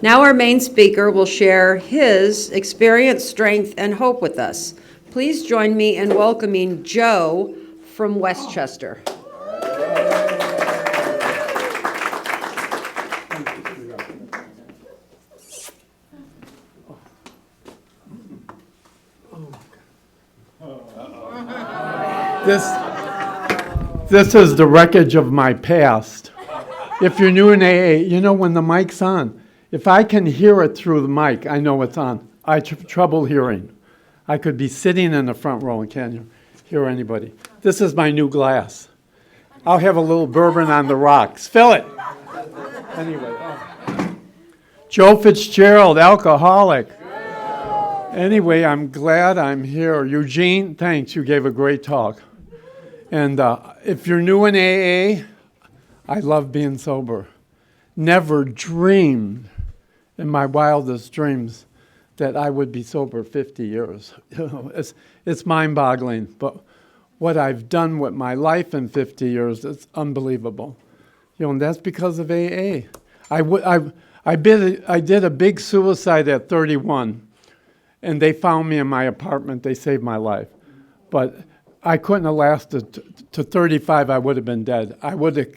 Now our main speaker will share his experience, strength, and hope with us. Please join me in welcoming Joe from Westchester. This is the wreckage of my past. If you're new in AA, you know when the mic's on, if I can hear it through the mic, I know it's on. I have trouble hearing. I could be sitting in the front row and can't hear anybody. This is my new glass. I'll have a little bourbon on the rocks. Fill it. Anyway. Joe Fitzgerald, alcoholic. Anyway, I'm glad I'm here. Eugene, thanks. You gave a great talk. And if you're new in AA, I love being sober. Never dreamed in my wildest dreams that I would be sober 50 years. It's mind-boggling. But what I've done with my life in 50 years is unbelievable. And that's because of AA. I did a big suicide at 31, and they found me in my apartment. They saved my life. But I couldn't have lasted to 35. I would have been dead. I would have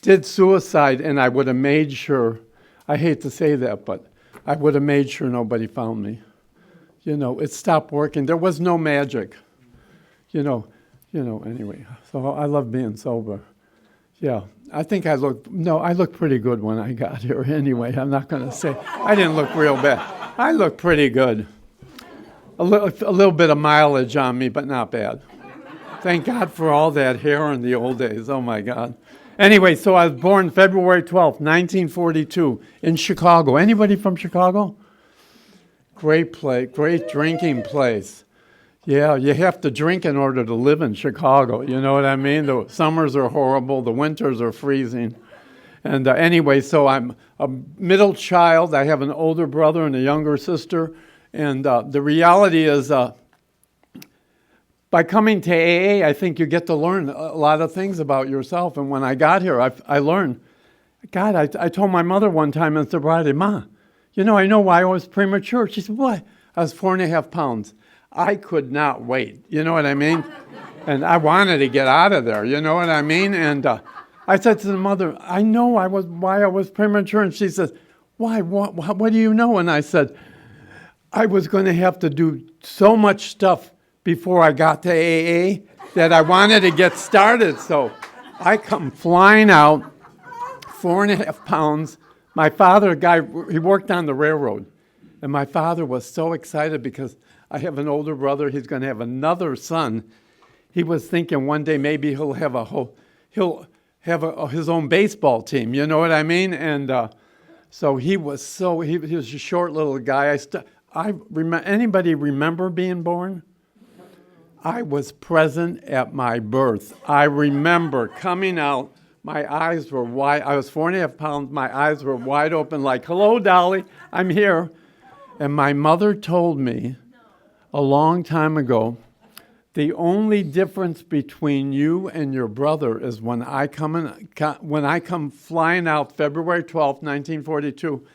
did suicide, and I would have made sure, I hate to say that, but I would have made sure nobody found me. It stopped working. There was no magic. Anyway. So I love being sober. Yeah, I think I looked pretty good when I got here anyway. I'm not going to say, I didn't look real bad. I look pretty good. A little bit of mileage on me, but not bad. Thank God for all that hair in the old days. Oh, my God. Anyway, so I was born February 12th, 1942, in Chicago. Anybody from Chicago? Great place, great drinking place. Yeah, you have to drink in order to live in Chicago. You know what I mean? The summers are horrible. The winters are freezing. And anyway, so I'm a middle child. I have an older brother and a younger sister. And the reality is, by coming to AA, I think you get to learn a lot of things about yourself. And when I got here, I learned. God, I told my mother one time in sobriety, Ma, I know why I was premature. She said, what? I was 4.5 pounds. I could not wait. You know what I mean? And I wanted to get out of there. You know what I mean? And I said to the mother, I know why I was premature. And she says, why? What do you know? And I said, I was going to have to do so much stuff before I got to AA that I wanted to get started. So I come flying out, 4.5 pounds. My father, he worked on the railroad. And my father was so excited because I have an older brother. He's going to have another son. He was thinking one day maybe he'll have his own baseball team. You know what I mean? And so he was a short little guy. Anybody remember being born? I was present at my birth. I remember coming out. My eyes were wide. I was 4.5 pounds. My eyes were wide open like, hello, Dolly, I'm here. And my mother told me a long time ago, the only difference between you and your brother is when I come flying out February 12th, 1942,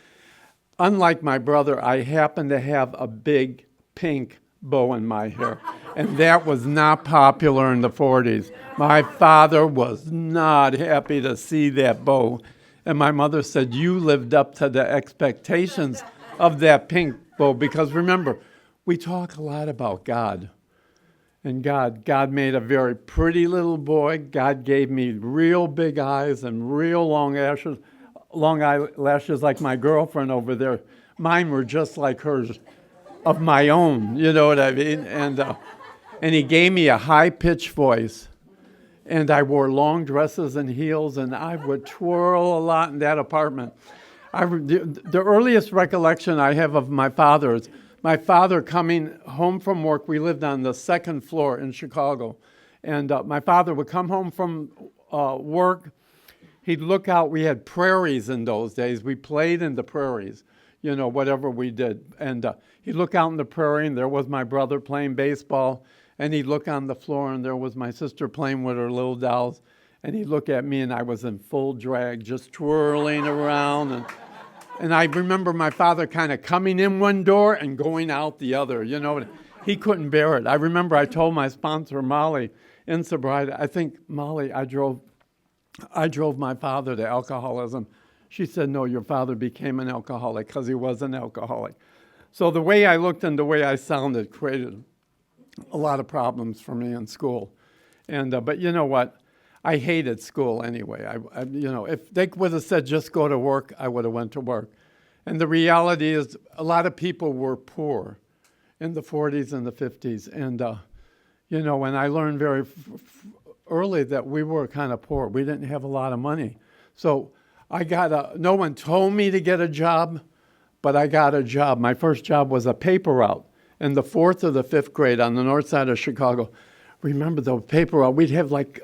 unlike my brother, I happen to have a big pink bow in my hair. And that was not popular in the 40s. My father was not happy to see that bow. And my mother said, you lived up to the expectations of that pink bow. Because remember, we talk a lot about God. And God made a very pretty little boy. God gave me real big eyes and real long eyelashes like my girlfriend over there. Mine were just like hers, of my own, you know what I mean? And he gave me a high-pitched voice. And I wore long dresses and heels, and I would twirl a lot in that apartment. The earliest recollection I have of my father is my father coming home from work. We lived on the second floor in Chicago. And my father would come home from work. He'd look out. We had prairies in those days. We played in the prairies, whatever we did. And he'd look out in the prairie, and there was my brother playing baseball. And he'd look on the floor, and there was my sister playing with her little dolls. And he'd look at me, and I was in full drag, just twirling around. And I remember my father kind of coming in one door and going out the other, you know. He couldn't bear it. I remember I told my sponsor, Molly, in sobriety, I think, Molly, I drove my father to alcoholism. She said, no, your father became an alcoholic because he was an alcoholic. So the way I looked and the way I sounded created a lot of problems for me in school. And but you know what? I hated school anyway. If they would have said just go to work, I would have went to work. And the reality is a lot of people were poor in the 40s and the 50s. And, and I learned very early that we were kind of poor. We didn't have a lot of money. So no one told me to get a job, but I got a job. My first job was a paper route in the 4th or the 5th grade on the north side of Chicago. Remember the paper route? We'd have like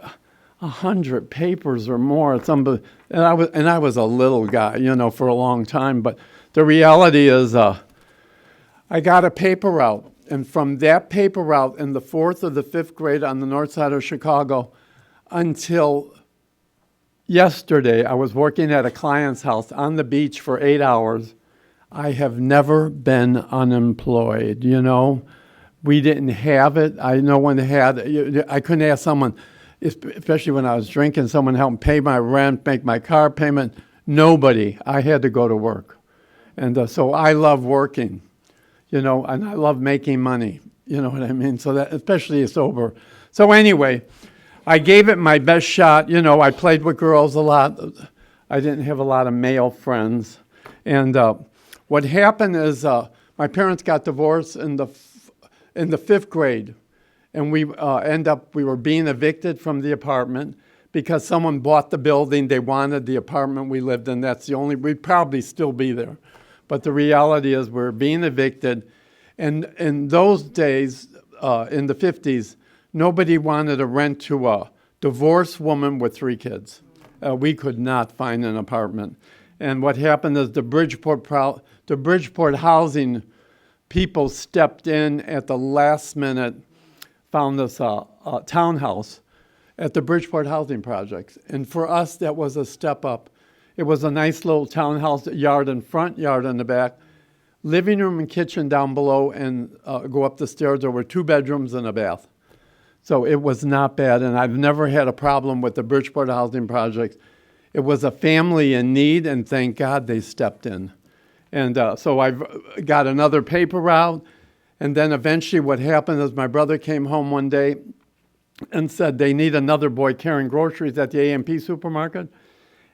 100 papers or more. And I was a little guy, for a long time. But the reality is I got a paper route. And from that paper route in the 4th or the 5th grade on the north side of Chicago until yesterday, I was working at a client's house on the beach for 8 hours. I have never been unemployed, We didn't have it. No one had it. I couldn't ask someone, especially when I was drinking, someone help pay my rent, make my car payment. Nobody. I had to go to work. And so I love working, and I love making money. You know what I mean? So that, especially sober. So anyway, I gave it my best shot. I played with girls a lot. I didn't have a lot of male friends. And what happened is my parents got divorced in the 5th grade. And we were being evicted from the apartment because someone bought the building. They wanted the apartment we lived in. We'd probably still be there. But the reality is we're being evicted. And in those days, in the 50s, nobody wanted to rent to a divorced woman with 3 kids. We could not find an apartment. And what happened is the Bridgeport housing people stepped in at the last minute, found us a townhouse at the Bridgeport housing projects. And for us, that was a step up. It was a nice little townhouse, yard in front, yard in the back, living room and kitchen down below, and go up the stairs. There were 2 bedrooms and a bath. So it was not bad, and I've never had a problem with the Bridgeport housing projects. It was a family in need, and thank God they stepped in. And so I've got another paper route, and then eventually what happened is my brother came home one day and said they need another boy carrying groceries at the A&P supermarket,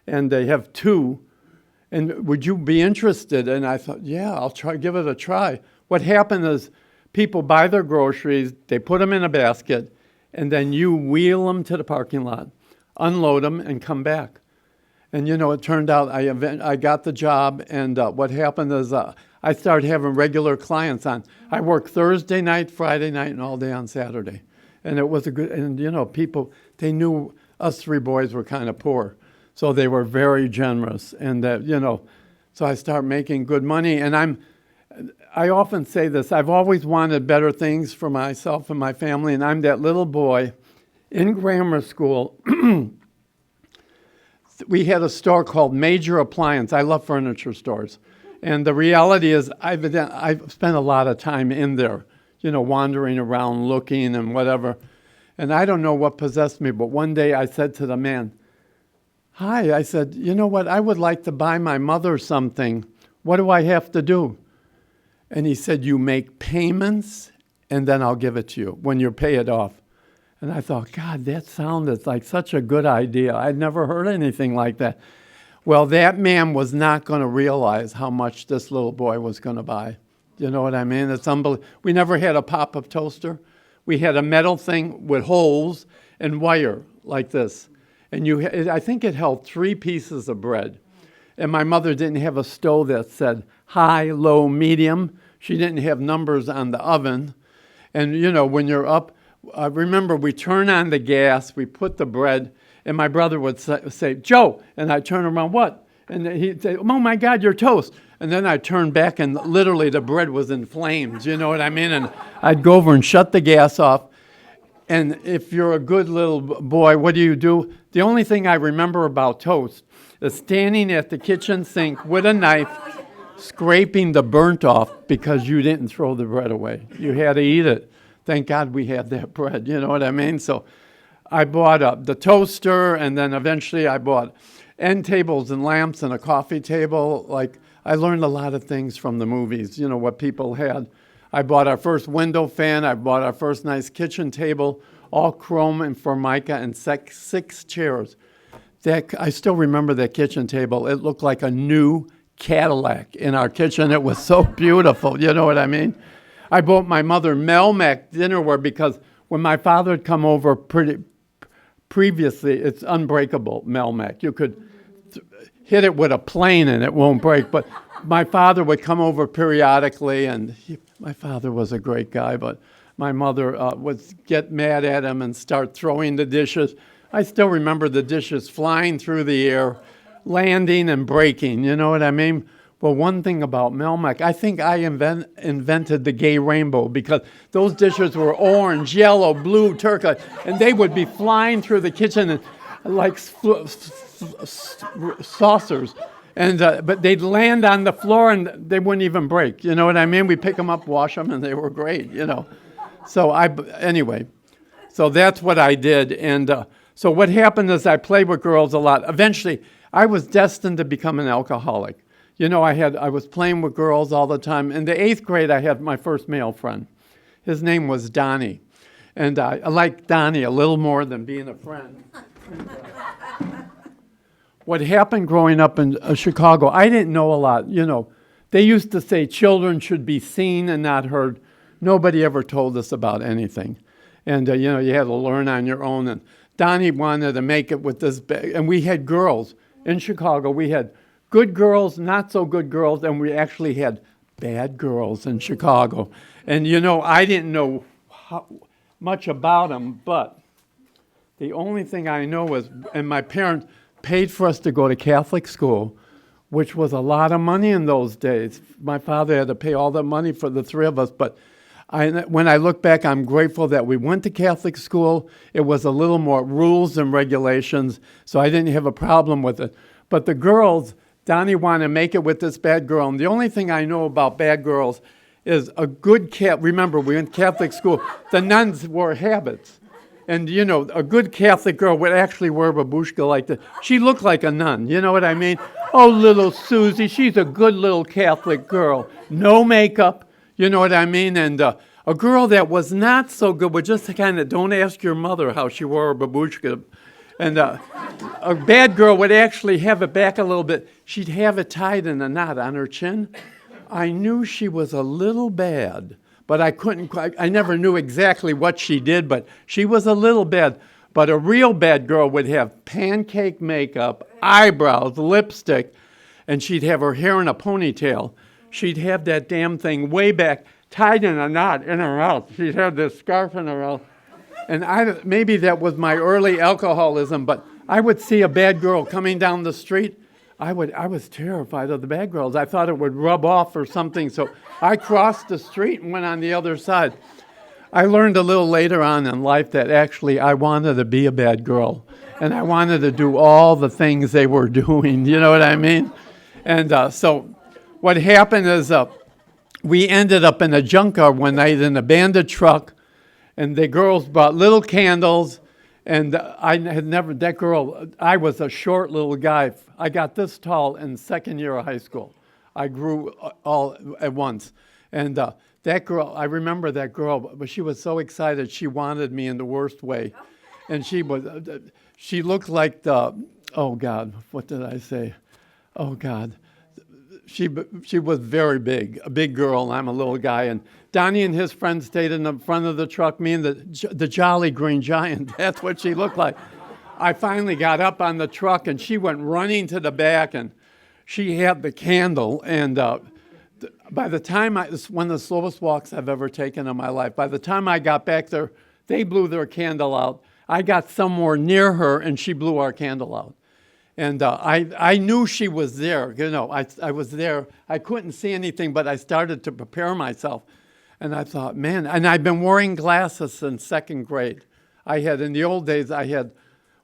and they have 2, and would you be interested? And I thought, yeah, I'll give it a try. What happened is people buy their groceries, they put them in a basket, and then you wheel them to the parking lot, unload them, and come back. And it turned out I got the job, and what happened is I started having regular clients on. I worked Thursday night, Friday night, and all day on Saturday. And it was people, they knew us 3 boys were kind of poor. So they were very generous. And, so I started making good money. And I often say this, I've always wanted better things for myself and my family. And I'm that little boy in grammar school. We had a store called Major Appliance. I love furniture stores. And the reality is I've spent a lot of time in there, wandering around looking and whatever. And I don't know what possessed me, but one day I said to the man, hi, I said, you know what, I would like to buy my mother something. What do I have to do? And he said, you make payments, and then I'll give it to you when you pay it off. And I thought, God, that sounded like such a good idea. I'd never heard anything like that. Well, that man was not going to realize how much this little boy was going to buy. You know what I mean? It's unbelievable. We never had a pop-up toaster. We had a metal thing with holes and wire like this. And I think it held 3 pieces of bread. And my mother didn't have a stove that said high, low, medium. She didn't have numbers on the oven. And, when you're up, I remember we turn on the gas, we put the bread, and my brother would say, Joe, and I'd turn around, what? And he'd say, oh my God, you're toast. And then I'd turn back, and literally the bread was in flames, you know what I mean? And I'd go over and shut the gas off. And if you're a good little boy, what do? The only thing I remember about toast is standing at the kitchen sink with a knife, scraping the burnt off because you didn't throw the bread away. You had to eat it. Thank God we had that bread, you know what I mean? So I bought the toaster, and then eventually I bought end tables and lamps and a coffee table. Like, I learned a lot of things from the movies, you know, what people had. I bought our first window fan. I bought our first nice kitchen table, all chrome and formica, and 6 chairs. I still remember that kitchen table. It looked like a new Cadillac in our kitchen. It was so beautiful, you know what I mean? I bought my mother Melmac dinnerware because when my father had come over previously, it's unbreakable, Melmac. You could hit it with a plane and it won't break. But my father would come over periodically, and my father was a great guy, but my mother would get mad at him and start throwing the dishes. I still remember the dishes flying through the air, landing and breaking, you know what I mean? Well, one thing about Melmac, I think I invented the gay rainbow, because those dishes were orange, yellow, blue, turquoise, and they would be flying through the kitchen and, like saucers. And but they'd land on the floor and they wouldn't even break. You know what I mean? We pick them up, wash them, and they were great, you know. So anyway, so that's what I did. And so what happened is I played with girls a lot. Eventually, I was destined to become an alcoholic. You know, I was playing with girls all the time. In the 8th grade, I had my first male friend. His name was Donnie. And I liked Donnie a little more than being a friend. What happened growing up in Chicago, I didn't know a lot. You know, they used to say children should be seen and not heard. Nobody ever told us about anything. And, you know, you had to learn on your own. And Donnie wanted to make it with this big. And we had girls in Chicago. We had good girls, not so good girls, and we actually had bad girls in Chicago. And, you know, I didn't know much about them, but the only thing I know was, and my parents paid for us to go to Catholic school, which was a lot of money in those days. My father had to pay all the money for the 3 of us, but when I look back, I'm grateful that we went to Catholic school. It was a little more rules and regulations, so I didn't have a problem with it. But the girls, Donnie wanted to make it with this bad girl, and the only thing I know about bad girls is a good cat. Remember, we went to Catholic school. The nuns wore habits. And, you know, a good Catholic girl would actually wear a babushka like that. She looked like a nun, you know what I mean? Oh, little Susie, she's a good little Catholic girl. No makeup, you know what I mean? And a girl that was not so good would just kind of, don't ask your mother how she wore a babushka. And a bad girl would actually have it back a little bit. She'd have it tied in a knot on her chin. I knew she was a little bad. But I never knew exactly what she did, but she was a little bad. But a real bad girl would have pancake makeup, eyebrows, lipstick, and she'd have her hair in a ponytail. She'd have that damn thing way back, tied in a knot in her mouth. She'd have this scarf in her mouth. And maybe that was my early alcoholism, but I would see a bad girl coming down the street. I was terrified of the bad girls. I thought it would rub off or something, so I crossed the street and went on the other side. I learned a little later on in life that actually I wanted to be a bad girl, and I wanted to do all the things they were doing, you know what I mean? And so what happened is we ended up in a junkyard one night in a abandoned truck, and the girls brought little candles. And I was a short little guy. I got this tall in 2nd year of high school. I grew all at once. And that girl, I remember that girl, but she was so excited. She wanted me in the worst way. And she looked like oh God, what did I say? Oh God. She was very big, a big girl, and I'm a little guy. And Donnie and his friends stayed in the front of the truck, me and the Jolly Green Giant. That's what she looked like. I finally got up on the truck, and she went running to the back, and she had the candle. And by the time it's one of the slowest walks I've ever taken in my life. By the time I got back there, they blew their candle out. I got somewhere near her, and she blew our candle out. And I knew she was there. You know, I was there. I couldn't see anything, but I started to prepare myself. And I thought, man, and I've been wearing glasses since 2nd grade. In the old days, I had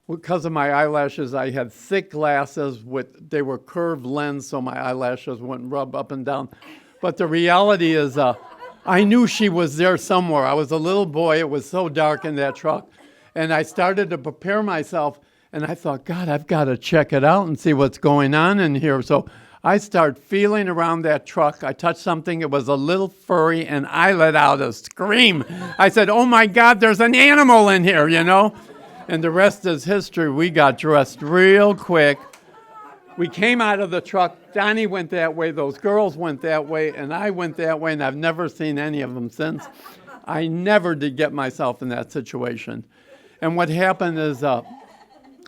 because of my eyelashes, I had thick glasses they were curved lens, so my eyelashes wouldn't rub up and down. But the reality is, I knew she was there somewhere. I was a little boy. It was so dark in that truck. And I started to prepare myself, and I thought, God, I've got to check it out and see what's going on in here. So I started feeling around that truck. I touched something. It was a little furry, and I let out a scream. I said, oh, my God, there's an animal in here, you know? And the rest is history. We got dressed real quick. We came out of the truck. Donnie went that way. Those girls went that way. And I went that way. And I've never seen any of them since. I never did get myself in that situation. And what happened is,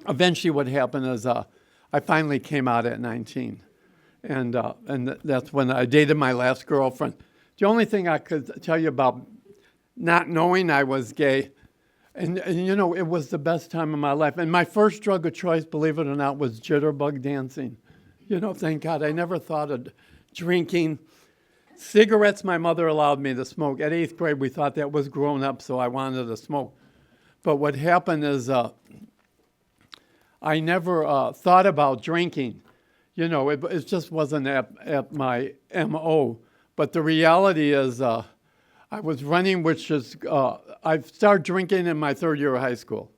eventually what happened is I finally came out at 19. And that's when I dated my last girlfriend. The only thing I could tell you about not knowing I was gay, and you know, it was the best time of my life. And my first drug of choice, believe it or not, was jitterbug dancing. You know, thank God. I never thought of drinking. Cigarettes, my mother allowed me to smoke. At 8th grade, we thought that was grown up, so I wanted to smoke. But what happened is I never thought about drinking. You know, it just wasn't at my M.O. But the reality is I was running, which is, I started drinking in my 3rd year of high school.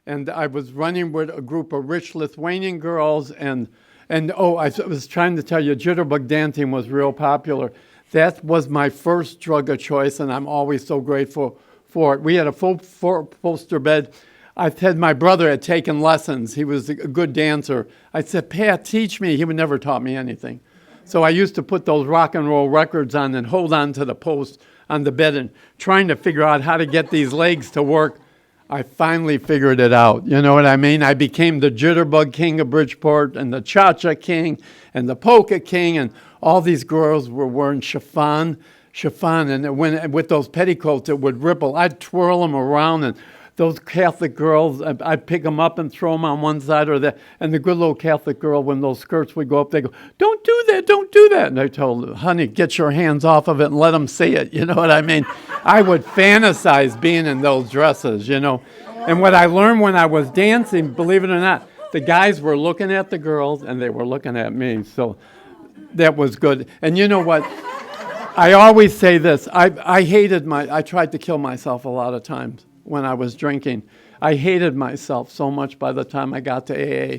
And I was running with a group of rich Lithuanian girls. And I was trying to tell you, jitterbug dancing was real popular. That was my first drug of choice, and I'm always so grateful for it. We had a full four-poster bed. My brother had taken lessons. He was a good dancer. I said, Pat, teach me. He would never taught me anything. So I used to put those rock and roll records on and hold on to the post on the bed and trying to figure out how to get these legs to work. I finally figured it out. You know what I mean? I became the jitterbug king of Bridgeport and the cha-cha king and the polka king, and all these girls were wearing chiffon, and with those petticoats it would ripple. I'd twirl them around, and those Catholic girls, I'd pick them up and throw them on one side or that. And the good little Catholic girl, when those skirts would go up, they go, don't do that, don't do that. And I told her, honey, get your hands off of it and let them see it. You know what I mean? I would fantasize being in those dresses, you know. And what I learned when I was dancing, believe it or not, the guys were looking at the girls and they were looking at me. So that was good. And you know what? I always say this. I tried to kill myself a lot of times when I was drinking. I hated myself so much by the time I got to AA.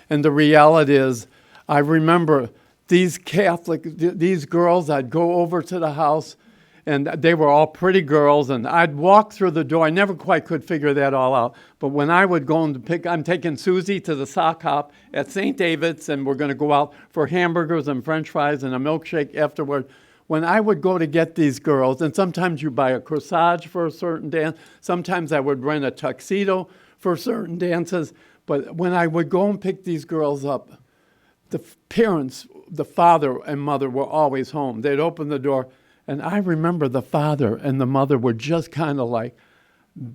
And the reality is, I remember these girls, I'd go over to the house, and they were all pretty girls, and I'd walk through the door. I never quite could figure that all out. But when I would go and I'm taking Susie to the sock hop at St. David's, and we're going to go out for hamburgers and French fries and a milkshake afterward. When I would go to get these girls, and sometimes you buy a corsage for a certain dance, sometimes I would rent a tuxedo for certain dances, but when I would go and pick these girls up, the parents, the father and mother were always home. They'd open the door, and I remember the father and the mother would just kind of like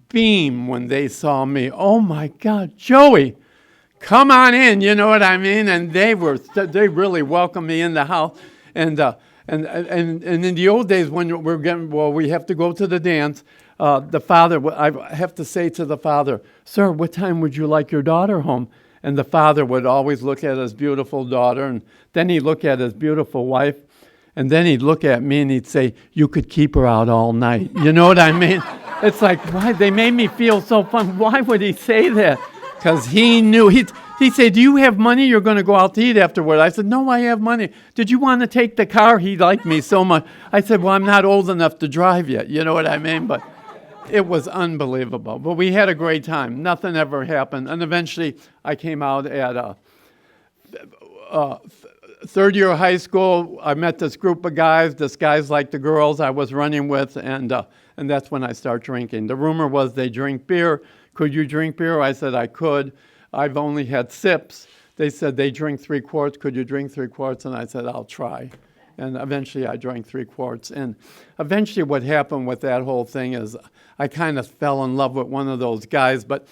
beam when they saw me. Oh my God, Joey, come on in, you know what I mean? And they really welcomed me in the house. And in the old days when we have to go to the dance, the father, I have to say to the father, sir, what time would you like your daughter home? And the father would always look at his beautiful daughter, and then he'd look at his beautiful wife, and then he'd look at me and he'd say, you could keep her out all night. You know what I mean? It's like, why? They made me feel so fun. Why would he say that? Because he knew. He said, do you have money? You're going to go out to eat afterward. I said, no, I have money. Did you want to take the car? He liked me so much. I said, well, I'm not old enough to drive yet. You know what I mean? But it was unbelievable. But we had a great time. Nothing ever happened. And eventually I came out at 3rd year of high school. I met this group of guys. This guys like the girls I was running with. And that's when I started drinking. The rumor was they drink beer. Could you drink beer? I said I could. I've only had sips. They said they drink 3 quarts. Could you drink 3 quarts? And I said, I'll try. And eventually I drank 3 quarts. And eventually what happened with that whole thing is I kind of fell in love with one of those guys, but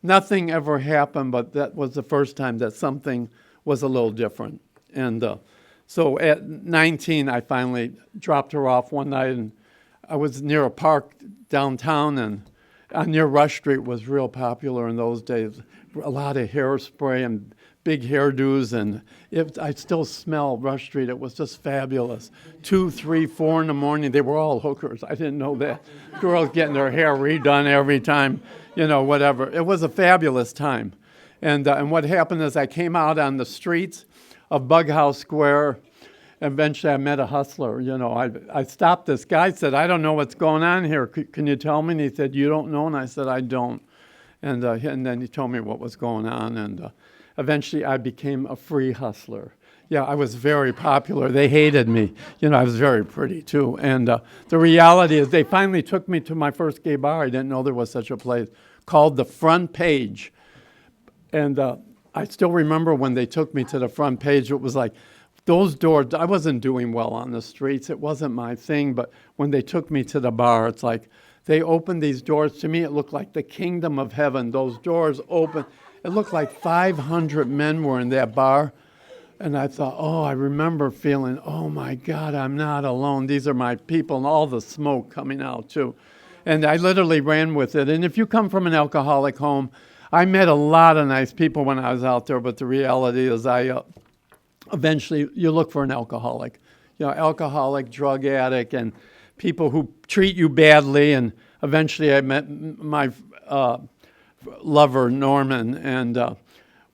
nothing ever happened, but that was the first time that something was a little different. And so at 19, I finally dropped her off one night, and I was near a park downtown, near Rush Street was real popular in those days. A lot of hairspray and big hairdos, and I still smell Rush Street. It was just fabulous. 2, 3, 4 in the morning, they were all hookers. I didn't know that. Girls getting their hair redone every time, whatever. It was a fabulous time. And what happened is I came out on the streets of Bughouse Square. Eventually, I met a hustler. I stopped this guy, said, I don't know what's going on here. Can you tell me? And he said, you don't know? And I said, I don't. And then he told me what was going on. And eventually, I became a free hustler. Yeah, I was very popular. They hated me. I was very pretty, too. And the reality is they finally took me to my first gay bar. I didn't know there was such a place, called The Front Page. And I still remember when they took me to the front page, it was like, those doors, I wasn't doing well on the streets. It wasn't my thing. But when they took me to the bar, it's like they opened these doors. To me, it looked like the kingdom of heaven. Those doors opened. It looked like 500 men were in that bar. And I thought, I remember feeling, oh, my God, I'm not alone. These are my people, and all the smoke coming out, too. And I literally ran with it. And if you come from an alcoholic home, I met a lot of nice people when I was out there. But the reality is eventually, you look for an alcoholic, alcoholic, drug addict, and people who treat you badly. And eventually, I met my lover, Norman, and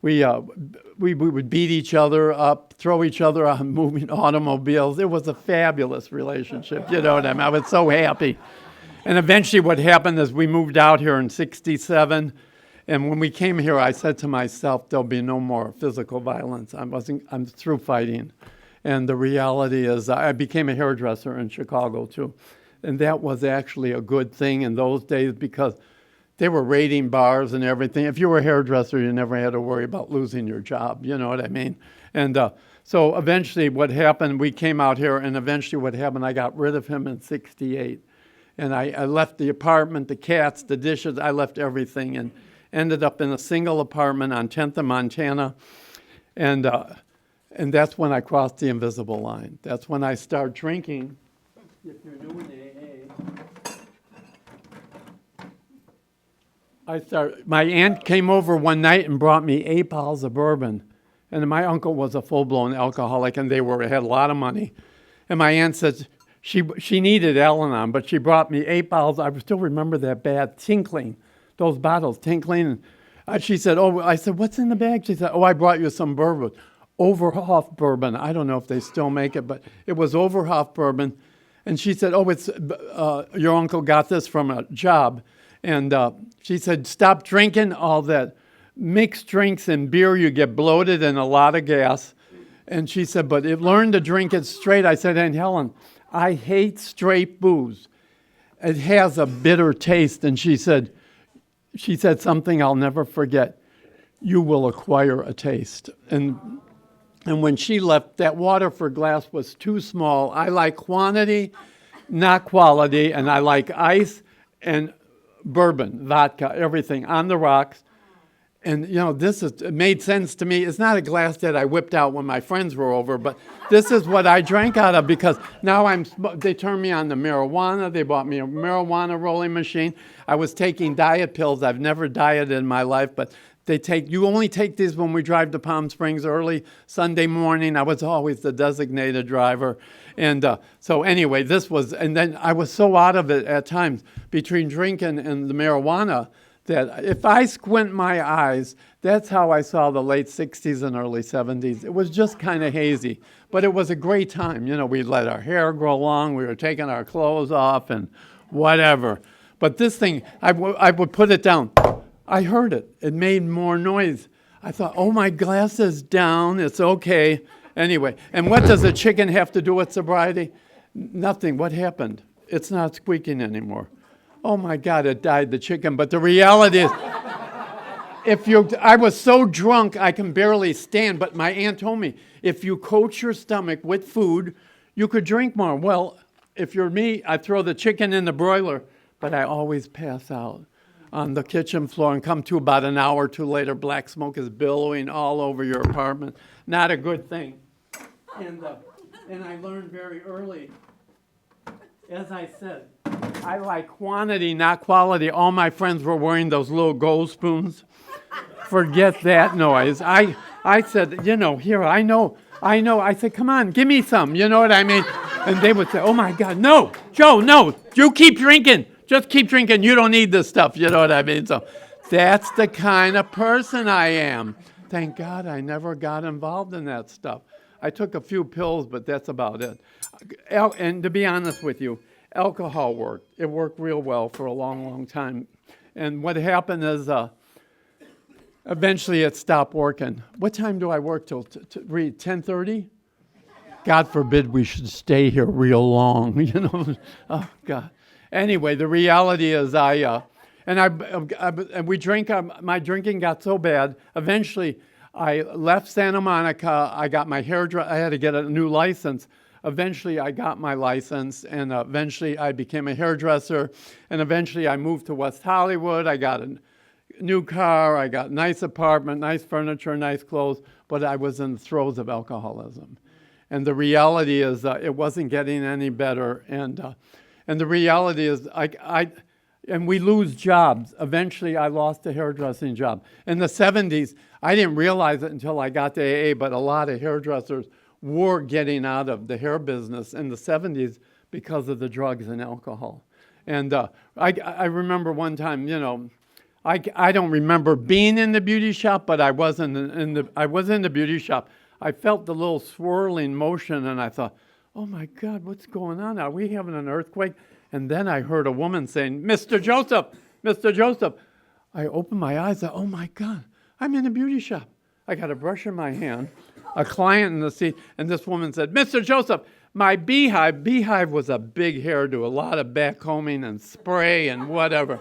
we would beat each other up, throw each other on moving automobiles. It was a fabulous relationship, you know what I mean? I was so happy. And eventually, what happened is we moved out here in '67. And when we came here, I said to myself, there'll be no more physical violence. I'm through fighting. And the reality is I became a hairdresser in Chicago, too. And that was actually a good thing in those days because they were raiding bars and everything. If you were a hairdresser, you never had to worry about losing your job. You know what I mean? And so eventually what happened, we came out here, and eventually what happened, I got rid of him in '68. And I left the apartment, the cats, the dishes, I left everything, and ended up in a single apartment on 10th and Montana. And that's when I crossed the invisible line. That's when I started drinking. If you're doing AA, my aunt came over one night and brought me 8 bottles of bourbon. And my uncle was a full-blown alcoholic, and had a lot of money. And my aunt said she needed Al-Anon, but she brought me 8 bottles. I still remember that bad tinkling. Those bottles tinkling. And she said, I said, what's in the bag? She said, I brought you some bourbon. Overhoff bourbon. I don't know if they still make it, but it was Overhoff bourbon. And she said, it's your uncle got this from a job. And she said, stop drinking all that mixed drinks and beer. You get bloated and a lot of gas. And she said, but learn to drink it straight. I said, Aunt Helen, I hate straight booze. It has a bitter taste. And she said something I'll never forget. You will acquire a taste. And when she left, that Waterford glass was too small. I like quantity, not quality, and I like ice and bourbon, vodka, everything on the rocks. And, it made sense to me. It's not a glass that I whipped out when my friends were over, but this is what I drank out of because now they turned me on to marijuana. They bought me a marijuana rolling machine. I was taking diet pills. I've never dieted in my life, but you only take these when we drive to Palm Springs early Sunday morning. I was always the designated driver. And so anyway, and then I was so out of it at times between drinking and the marijuana that if I squint my eyes, that's how I saw the late 60s and early 70s. It was just kind of hazy, but it was a great time. We let our hair grow long. We were taking our clothes off and whatever. But this thing, I would put it down. I heard it. It made more noise. I thought, my glass is down. It's okay. Anyway, and what does a chicken have to do with sobriety? Nothing. What happened? It's not squeaking anymore. Oh my God, it died, the chicken. But the reality is, I was so drunk I can barely stand, but my aunt told me, if you coat your stomach with food, you could drink more. Well, if you're me, I throw the chicken in the broiler, but I always pass out on the kitchen floor and come to about an hour or two later, black smoke is billowing all over your apartment. Not a good thing. And I learned very early, as I said, I like quantity, not quality. All my friends were wearing those little gold spoons. Forget that noise. I said, here, I know. I said, come on, give me some. You know what I mean? And they would say, oh my God, no, Joe, no, you keep drinking. Just keep drinking. You don't need this stuff. You know what I mean? So that's the kind of person I am. Thank God I never got involved in that stuff. I took a few pills, but that's about it. And to be honest with you, alcohol worked. It worked real well for a long, long time. And what happened is eventually it stopped working. What time do I work till? To read 10:30? God forbid we should stay here real long. Oh God. Anyway, the reality is we drink. My drinking got so bad. Eventually, I left Santa Monica. I got my hairdresser. I had to get a new license. Eventually, I got my license, and eventually, I became a hairdresser. And eventually, I moved to West Hollywood. I got a new car. I got a nice apartment, nice furniture, nice clothes. But I was in the throes of alcoholism, and the reality is it wasn't getting any better. And the reality is, and we lose jobs. Eventually, I lost a hairdressing job. In the 70s, I didn't realize it until I got to AA, but a lot of hairdressers were getting out of the hair business in the 70s because of the drugs and alcohol. And I remember one time, I don't remember being in the beauty shop, but I was in the beauty shop. I felt the little swirling motion, and I thought, oh my God, what's going on? Are we having an earthquake? And then I heard a woman saying, Mr. Joseph, Mr. Joseph. I opened my eyes, oh my God, I'm in a beauty shop. I got a brush in my hand, a client in the seat, and this woman said, Mr. Joseph, my beehive was a big hairdo, a lot of backcombing and spray and whatever.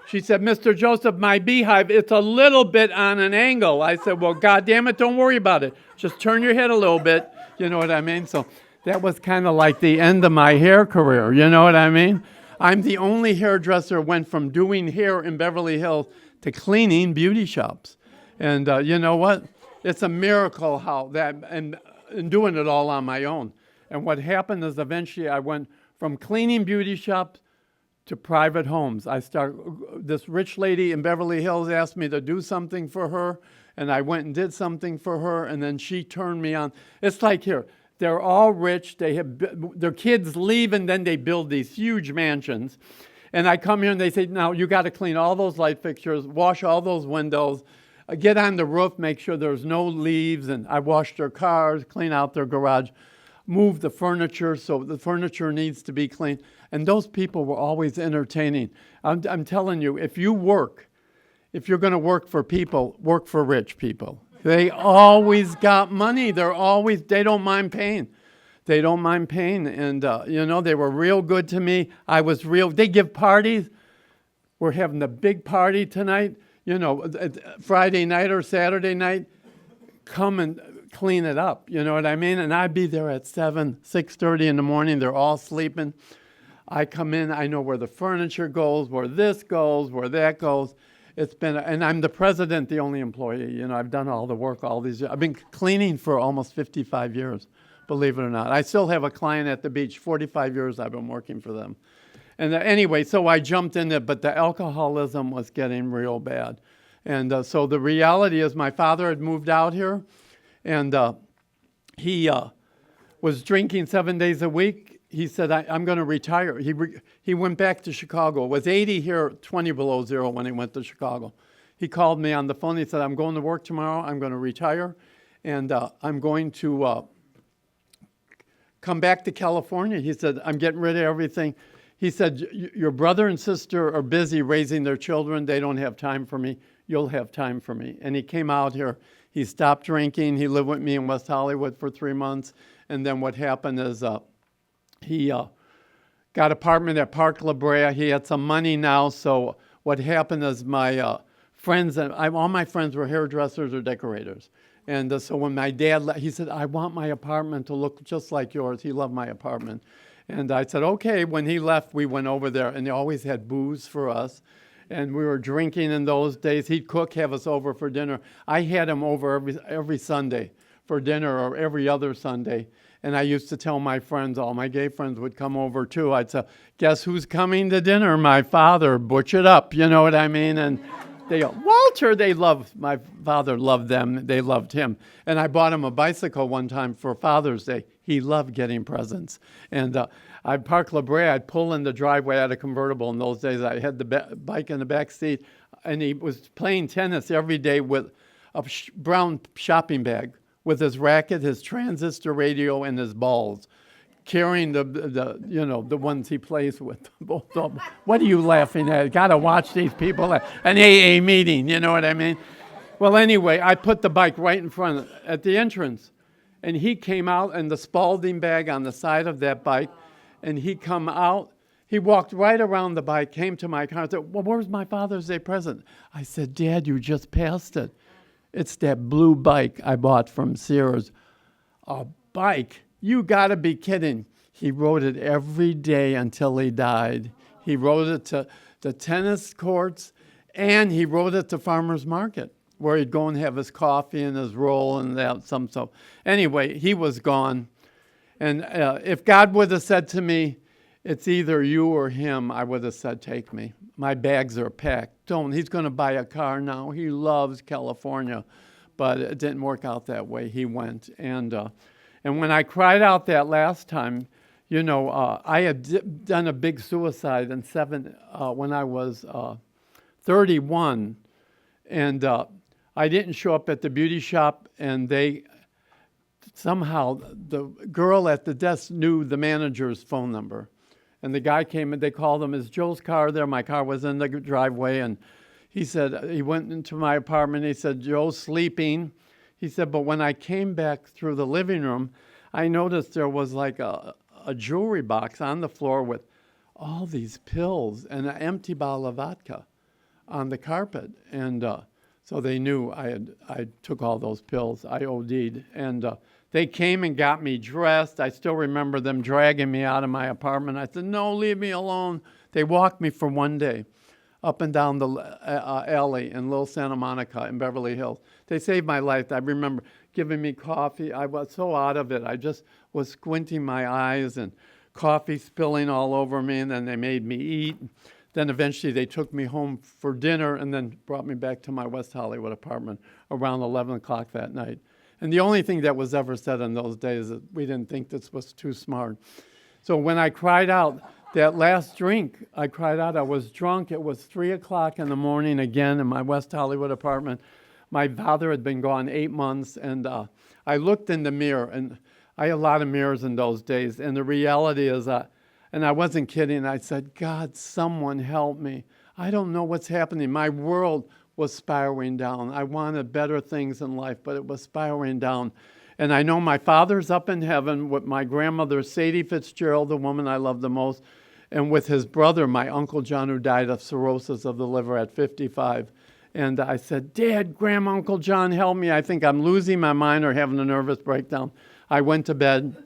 She said, Mr. Joseph, my beehive, it's a little bit on an angle. I said, well, God damn it, don't worry about it. Just turn your head a little bit. You know what I mean? So that was kind of like the end of my hair career. You know what I mean? I'm the only hairdresser who went from doing hair in Beverly Hills to cleaning beauty shops. And you know what? It's a miracle how that, and doing it all on my own. And what happened is eventually I went from cleaning beauty shops to private homes. This rich lady in Beverly Hills asked me to do something for her, and I went and did something for her, and then she turned me on. It's like here, they're all rich, they have their kids leave, and then they build these huge mansions. And I come here and they say, now you got to clean all those light fixtures, wash all those windows, get on the roof, make sure there's no leaves, and I wash their cars, clean out their garage, move the furniture, so the furniture needs to be cleaned. And those people were always entertaining. I'm telling you, if you're going to work for people, work for rich people. They always got money. They don't mind pain. They don't mind pain. And, they were real good to me. They give parties. We're having a big party tonight, Friday night or Saturday night. Come and clean it up, you know what I mean? And I'd be there at 6:30 in the morning. They're all sleeping. I come in, I know where the furniture goes, where this goes, where that goes. And I'm the president, the only employee. I've done all the work all these years. I've been cleaning for almost 55 years, believe it or not. I still have a client at the beach, 45 years I've been working for them. And anyway, so I jumped in it, but the alcoholism was getting real bad. And so the reality is my father had moved out here, and he was drinking 7 days a week. He said, I'm going to retire. He went back to Chicago. It was 80 here, 20 below zero when he went to Chicago. He called me on the phone. He said, I'm going to work tomorrow. I'm going to retire, and I'm going to come back to California. He said, I'm getting rid of everything. He said, your brother and sister are busy raising their children. They don't have time for me. You'll have time for me. And he came out here. He stopped drinking. He lived with me in West Hollywood for 3 months. And then what happened is he got an apartment at Park La Brea. He had some money now. So what happened is my friends, all my friends were hairdressers or decorators. And so when my dad left, he said, I want my apartment to look just like yours. He loved my apartment. And I said, okay. When he left, we went over there, and they always had booze for us. And we were drinking in those days. He'd cook, have us over for dinner. I had him over every Sunday for dinner, or every other Sunday. And I used to tell my friends, all my gay friends would come over too. I'd say, guess who's coming to dinner? My father. Butch it up, you know what I mean? And they go, Walter, my father loved them. They loved him. And I bought him a bicycle one time for Father's Day. He loved getting presents. And I'd park La Brea. I'd pull in the driveway. I had a convertible in those days. I had the bike in the back seat. And he was playing tennis every day with a brown shopping bag with his racket, his transistor radio, and his balls, carrying the ones he plays with. Both of them. What are you laughing at? Got to watch these people at an AA meeting, you know what I mean? Well, anyway, I put the bike right in front at the entrance, and he came out and the Spalding bag on the side of that bike, and he come out. He walked right around the bike, came to my car, and said, well, where's my Father's Day present? I said, Dad, you just passed it. It's that blue bike I bought from Sears. A bike? You got to be kidding. He rode it every day until he died. He rode it to the tennis courts, and he rode it to Farmer's Market, where he'd go and have his coffee and his roll and that some stuff. Anyway, he was gone. And if God would have said to me, it's either you or him, I would have said, take me. My bags are packed. He's going to buy a car now. He loves California. But it didn't work out that way. He went. And when I cried out that last time, I had done a big suicide when I was 31. And I didn't show up at the beauty shop, and somehow the girl at the desk knew the manager's phone number. And the guy came and they called him, is Joe's car there? My car was in the driveway. And he said, he went into my apartment. He said, Joe's sleeping. He said, but when I came back through the living room, I noticed there was like a jewelry box on the floor with all these pills and an empty bottle of vodka on the carpet. And so they knew I took all those pills. I OD'd. And they came and got me dressed. I still remember them dragging me out of my apartment. I said, no, leave me alone. They walked me for one day up and down the alley in Little Santa Monica in Beverly Hills. They saved my life. I remember giving me coffee. I was so out of it. I just was squinting my eyes and coffee spilling all over me, and then they made me eat. Then eventually they took me home for dinner and then brought me back to my West Hollywood apartment around 11 o'clock that night. And the only thing that was ever said in those days is that we didn't think this was too smart. So when I cried out, that last drink, I cried out, I was drunk. It was 3 o'clock in the morning again in my West Hollywood apartment. My father had been gone 8 months, and I looked in the mirror, and I had a lot of mirrors in those days, and the reality is and I wasn't kidding, I said, God, someone help me. I don't know what's happening. My world was spiraling down. I wanted better things in life, but it was spiraling down. And I know my Father's up in heaven with my grandmother, Sadie Fitzgerald, the woman I love the most, and with his brother, my Uncle John, who died of cirrhosis of the liver at 55. And I said, Dad, Grandma, Uncle John, help me. I think I'm losing my mind or having a nervous breakdown. I went to bed.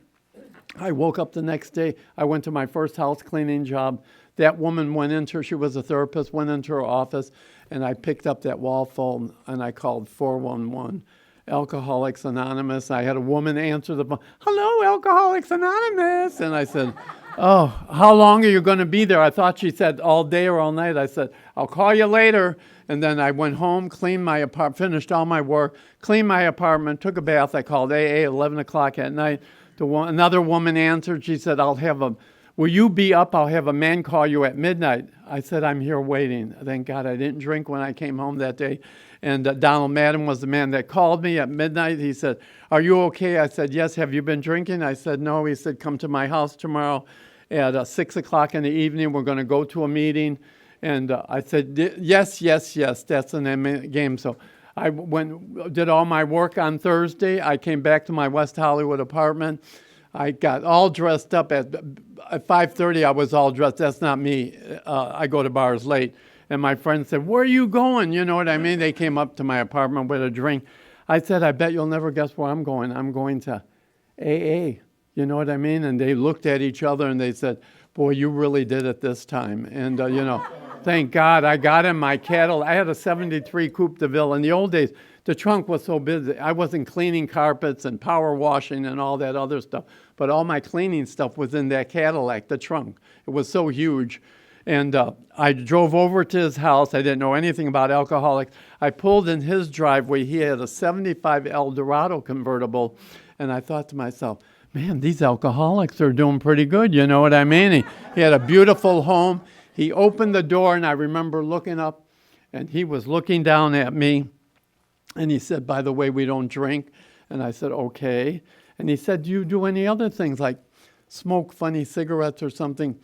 I woke up the next day. I went to my first house cleaning job. That woman she was a therapist, went into her office, and I picked up that wall phone, and I called 411. Alcoholics Anonymous. I had a woman answer the phone. Hello, Alcoholics Anonymous. And I said, oh, how long are you going to be there? I thought she said all day or all night. I said, I'll call you later. And then I went home, cleaned my apartment, finished all my work, cleaned my apartment, took a bath. I called AA at 11 o'clock at night. Another woman answered. She said, will you be up? I'll have a man call you at midnight. I said, I'm here waiting. Thank God I didn't drink when I came home that day. And Donald Madden was the man that called me at midnight. He said, are you okay? I said, yes. Have you been drinking? I said, no. He said, come to my house tomorrow at 6 o'clock in the evening. We're going to go to a meeting. And I said, yes. That's an end game. So I did all my work on Thursday. I came back to my West Hollywood apartment. I got all dressed up. At 5:30, I was all dressed. That's not me. I go to bars late. And my friend said, where are you going? You know what I mean? They came up to my apartment with a drink. I said, I bet you'll never guess where I'm going. I'm going to AA. You know what I mean? And they looked at each other and they said, boy, you really did it this time. And, thank God I got in my Cadillac. I had a 73 Coupe de Ville. In the old days, the trunk was so busy. I wasn't cleaning carpets and power washing and all that other stuff, but all my cleaning stuff was in that Cadillac, the trunk. It was so huge. And I drove over to his house. I didn't know anything about alcoholics. I pulled in his driveway. He had a 75 Eldorado convertible. And I thought to myself, man, these alcoholics are doing pretty good. You know what I mean? He had a beautiful home. He opened the door, and I remember looking up, and he was looking down at me. And he said, by the way, we don't drink. And I said, okay. And he said, do you do any other things like smoke funny cigarettes or something?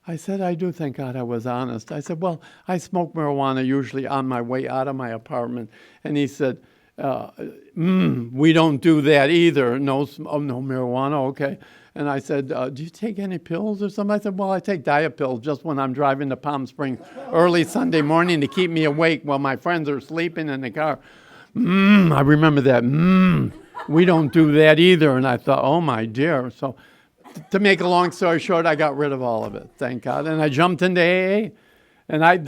I said, I do. Thank God I was honest. I said, well, I smoke marijuana usually on my way out of my apartment. And he said, we don't do that either. No marijuana, okay. And I said, do you take any pills or something? I said, well, I take diet pills just when I'm driving to Palm Springs early Sunday morning to keep me awake while my friends are sleeping in the car. I remember that. We don't do that either. And I thought, oh, my dear. So to make a long story short, I got rid of all of it, thank God. And I jumped into AA. And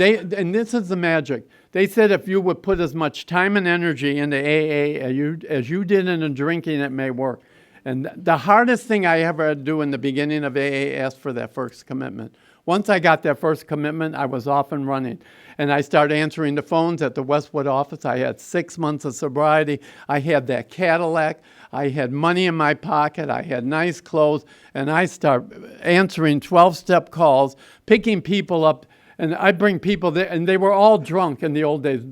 this is the magic. They said if you would put as much time and energy into AA as you did into drinking, it may work. And the hardest thing I ever had to do in the beginning of AA, ask for that first commitment. Once I got that first commitment, I was off and running. And I started answering the phones at the Westwood office. I had 6 months of sobriety. I had that Cadillac. I had money in my pocket. I had nice clothes. And I started answering 12-step calls, picking people up. And I'd bring people there, and they were all drunk in the old days.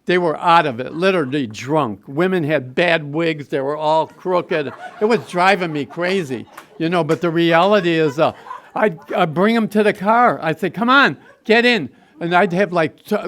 They were out of it, literally drunk. Women had bad wigs. They were all crooked. It was driving me crazy, but the reality is I'd bring them to the car. I'd say, come on, get in. And I'd have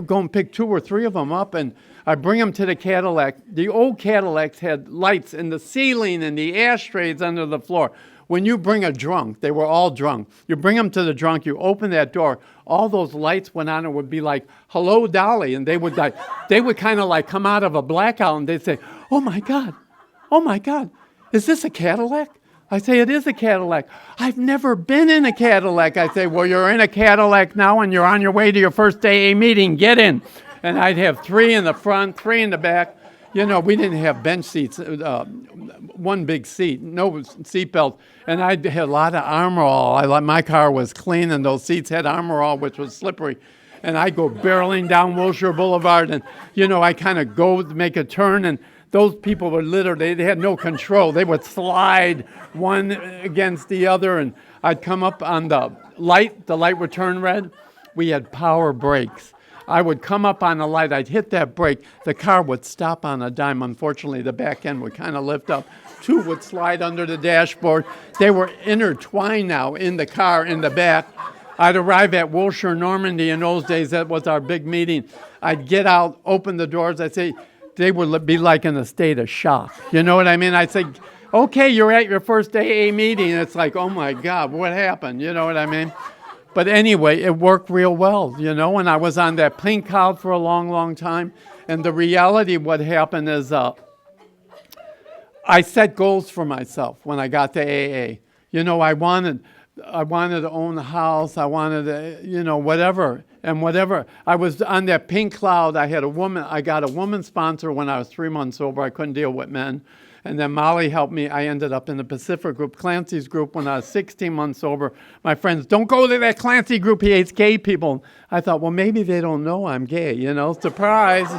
go and pick 2 or 3 of them up, and I'd bring them to the Cadillac. The old Cadillacs had lights in the ceiling and the ashtrays under the floor. When you bring a drunk, they were all drunk. You bring them to the drunk, you open that door, all those lights went on and would be like, hello, Dolly. And they would kind of come out of a blackout and they'd say, oh my God, is this a Cadillac? I say, it is a Cadillac. I've never been in a Cadillac. I say, well, you're in a Cadillac now and you're on your way to your first AA meeting. Get in. And I'd have 3 in the front, 3 in the back. We didn't have bench seats, one big seat, no seat belts. And I had a lot of Armor All. My car was clean, and those seats had Armor All, which was slippery. And I go barreling down Wilshire Boulevard, and, I kind of go to make a turn, and those people were literally, they had no control. They would slide one against the other, and I'd come up on the light would turn red. We had power brakes. I would come up on the light, I'd hit that brake, the car would stop on a dime. Unfortunately, the back end would kind of lift up. 2 would slide under the dashboard. They were intertwined now in the car in the back. I'd arrive at Wilshire, Normandy. In those days, that was our big meeting. I'd get out, open the doors. I'd say, they would be like in a state of shock. You know what I mean? I'd say, okay, you're at your first AA meeting. It's like, oh my God, what happened? You know what I mean? But anyway, it worked real well, and I was on that pink cloud for a long, long time. And the reality, what happened is I set goals for myself when I got to AA. I wanted to own a house. I wanted to, whatever. And whatever. I was on that pink cloud. I got a woman sponsor when I was 3 months sober. I couldn't deal with men. And then Molly helped me. I ended up in the Pacific group, Clancy's group, when I was 16 months sober. My friends, don't go to that Clancy group. He hates gay people. I thought, well, maybe they don't know I'm gay, surprise.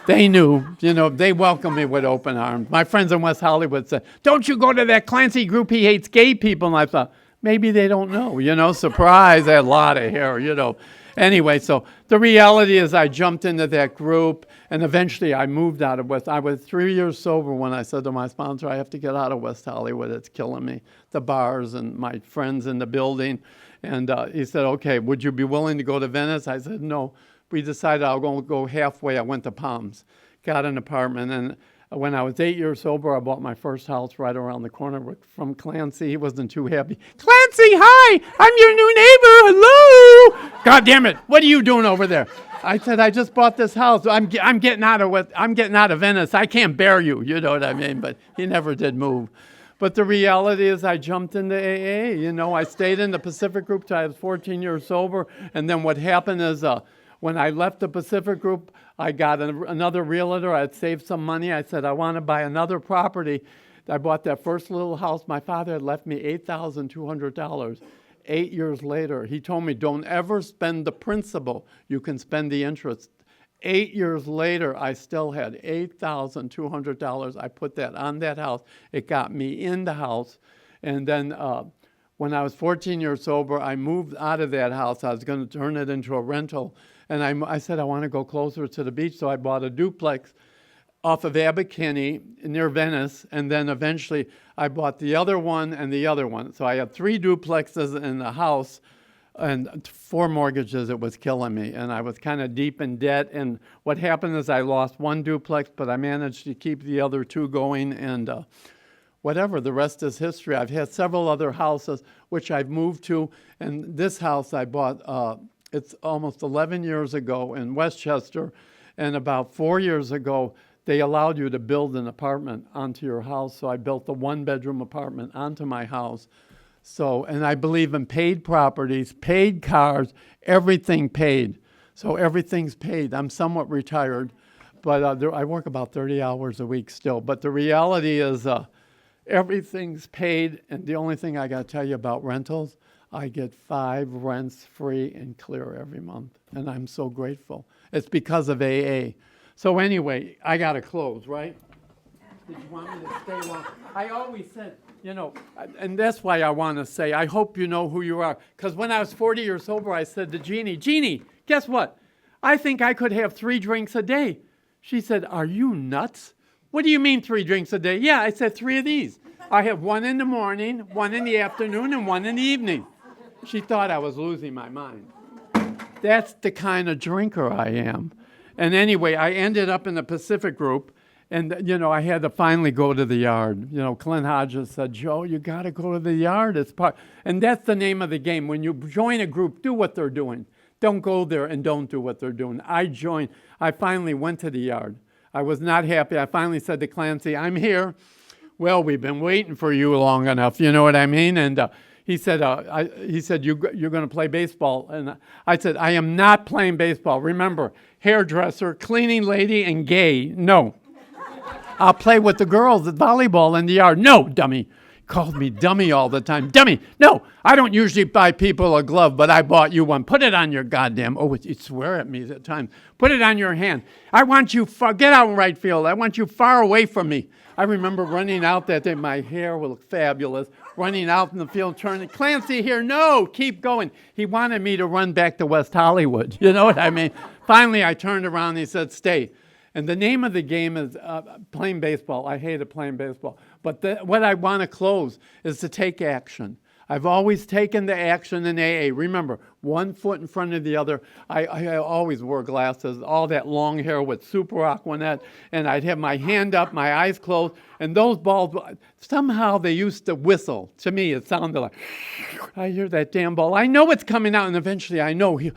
They knew, they welcomed me with open arms. My friends in West Hollywood said, don't you go to that Clancy group. He hates gay people. And I thought, maybe they don't know, surprise. I had a lot of hair, Anyway, so the reality is I jumped into that group, and eventually I moved out of West. I was 3 years sober when I said to my sponsor, I have to get out of West Hollywood. It's killing me, the bars and my friends in the building. And he said, okay, would you be willing to go to Venice? I said, no. We decided I was going to go halfway. I went to Palms, got an apartment, and when I was 8 years sober, I bought my first house right around the corner from Clancy. He wasn't too happy. Clancy, hi, I'm your new neighbor. Hello. God damn it. What are you doing over there? I said, I just bought this house. I'm getting out of Venice. I can't bear you. You know what I mean? But he never did move. But the reality is I jumped into AA. I stayed in the Pacific group till I was 14 years sober. And then what happened is When I left the Pacific Group, I got another realtor. I had saved some money. I said, I want to buy another property. I bought that first little house. My father had left me $8,200. 8 years later, he told me, don't ever spend the principal. You can spend the interest. 8 years later, I still had $8,200. I put that on that house. It got me in the house. And then when I was 14 years sober, I moved out of that house. I was going to turn it into a rental. And I said, I want to go closer to the beach. So I bought a duplex off of Abbot Kinney near Venice. And then eventually I bought the other one and the other one. So I had 3 duplexes in the house and 4 mortgages. It was killing me. And I was kind of deep in debt. And what happened is I lost 1 duplex, but I managed to keep the other 2 going. And whatever, the rest is history. I've had several other houses which I've moved to. And this house I bought, it's almost 11 years ago in Westchester. And about 4 years ago, they allowed you to build an apartment onto your house. So I built a 1-bedroom apartment onto my house. So, and I believe in paid properties, paid cars, everything paid. So everything's paid. I'm somewhat retired, but I work about 30 hours a week still. But the reality is everything's paid. And the only thing I got to tell you about rentals, I get 5 rents free and clear every month. And I'm so grateful. It's because of AA. So anyway, I got to close, right? Did you want me to stay long? I always said, and that's why I want to say, I hope you know who you are. Because when I was 40 years sober, I said to Jeannie, guess what? I think I could have 3 drinks a day. She said, are you nuts? What do you mean 3 drinks a day? Yeah, I said 3 of these. I have 1 in the morning, 1 in the afternoon, and 1 in the evening. She thought I was losing my mind. That's the kind of drinker I am. And anyway, I ended up in the Pacific Group, and, I had to finally go to the yard. Clint Hodges said, Joe, you got to go to the yard. And that's the name of the game. When you join a group, do what they're doing. Don't go there and don't do what they're doing. I finally went to the yard. I was not happy. I finally said to Clancy, I'm here. Well, we've been waiting for you long enough, you know what I mean? And he said, you're going to play baseball. And I said, I am not playing baseball. Remember, hairdresser, cleaning lady, and gay. No. I'll play with the girls at volleyball in the yard. No, dummy. Called me dummy all the time. Dummy. No, I don't usually buy people a glove, but I bought you one. Put it on your goddamn, he'd swear at me at times. Put it on your hand. I want you get out in right field. I want you far away from me. I remember running out that day. My hair will look fabulous. Running out in the field, turning. Clancy here. No, keep going. He wanted me to run back to West Hollywood. You know what I mean? Finally, I turned around and he said, stay. And the name of the game is playing baseball. I hated playing baseball. But what I want to close is to take action. I've always taken the action in AA. Remember, 1 foot in front of the other. I always wore glasses, all that long hair with super Aquanet, and I'd have my hand up, my eyes closed, and those balls, somehow they used to whistle. To me, it sounded like, I hear that damn ball. I know it's coming out, and eventually I know he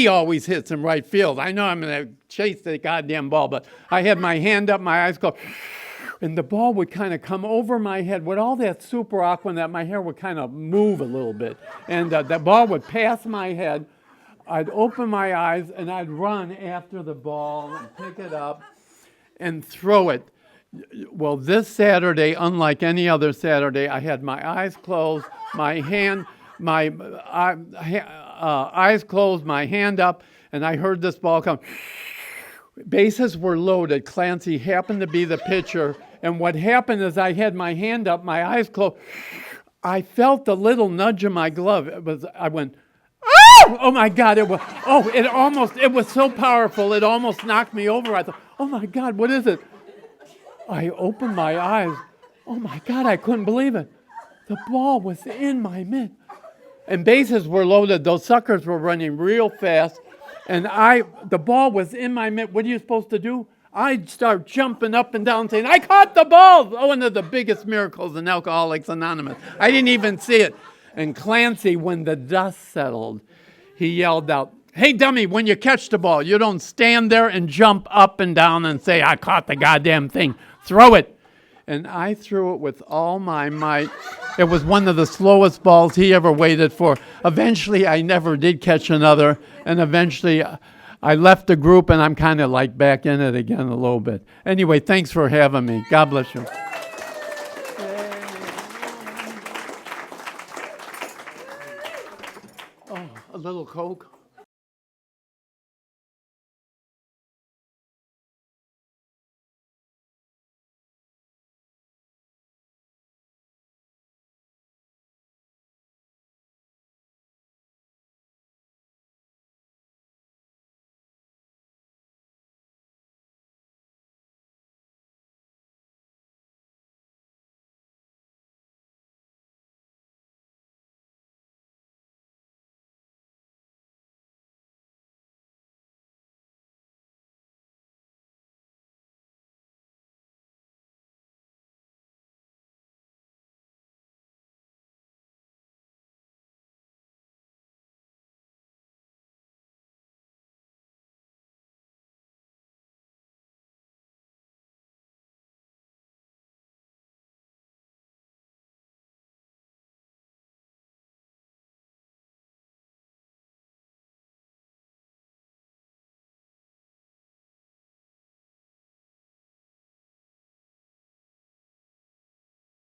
always hits in right field. I know I'm going to chase the goddamn ball, but I had my hand up, my eyes closed. And the ball would kind of come over my head. With all that super Aquanet, my hair would kind of move a little bit. And the ball would pass my head. I'd open my eyes, and I'd run after the ball and pick it up and throw it. Well, this Saturday, unlike any other Saturday, I had my eyes closed, eyes closed, my hand up, and I heard this ball come. Bases were loaded. Clancy happened to be the pitcher. And what happened is I had my hand up, my eyes closed. I felt a little nudge in my glove. I went, oh! Oh my God! It was so powerful. It almost knocked me over. I thought, oh my God, what is it? I opened my eyes. Oh my God! I couldn't believe it. The ball was in my mitt, and bases were loaded. Those suckers were running real fast, and the ball was in my mitt. What are you supposed to do? I'd start jumping up and down saying, I caught the ball! One of the biggest miracles in Alcoholics Anonymous. I didn't even see it. And Clancy, when the dust settled, he yelled out, hey, dummy, when you catch the ball, you don't stand there and jump up and down and say, I caught the goddamn thing. Throw it. and I threw it with all my might. It was one of the slowest balls he ever waited for. Eventually, I never did catch another, and eventually I left the group, and I'm kind of like back in it again a little bit. Anyway, thanks for having me. God bless you. Oh, a little Coke.